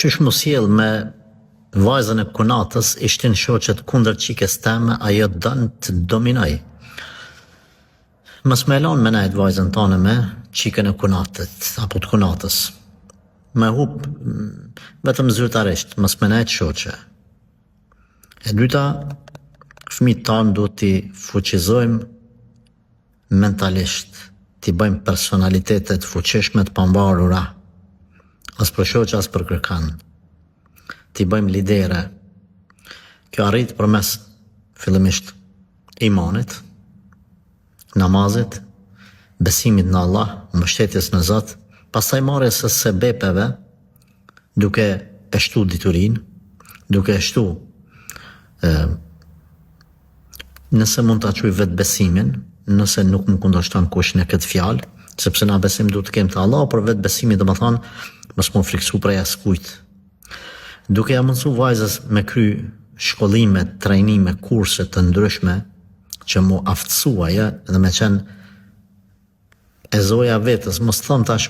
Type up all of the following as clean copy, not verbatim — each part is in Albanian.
Qysh mu sjell me vajzën e kunatës, ishtin shoqet kundër qikes teme, ajo dën të dominoj. Mos me elon me nejt vajzën tane me qikën e kunatët, apo të kunatës. Me hup vetëm zyrtarisht, mos me nejt shoqe. E dyta, fëmijët tanë duhet t'i fuqizojmë mentalisht, t'i bëjmë personalitetet fuqishme të pambarura, as për shoqe, as për kërkan. T'i bëjmë lidere. Kjo arrit përmes fillimisht imanit, namazit, besimit në Allah, mbështetjes në Zot, pastaj marrjes së sebepeve, duke e shtu diturin, duke e shtu nëse mund ta quaj vetë besimin, nëse nuk më kundërshton kush në këtë fjalë, sepse na besim duhet të kemi te Allah, por vetë besimi do të thonë mos më friksu prej askujt. Duke ja mundsu vajzës me kry shkollime, trajnime, kurse të ndryshme që mu aftësu ajo dhe me qenë e zoja vetës, mos thon tash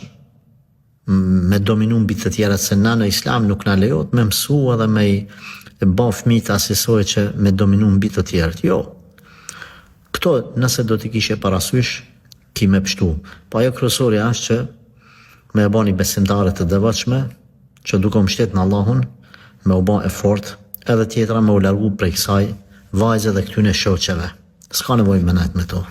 me dominu mbi të tjerët, se na në Islam nuk na lejohet me mësu edhe me bë fëmijët asisoj që me dominu mbi të tjerët. Jo. Këto nëse do t'i kishe parasysh, ki me pështu. Po ajo kryesorja është që me e bani besimtare të devotshme, që duke u mbështet në Allahun, me u bë efort, edhe tjetra me u largu prej kësaj vajze dhe këtyne shoqeve. S'ka nevojë me nejt me to.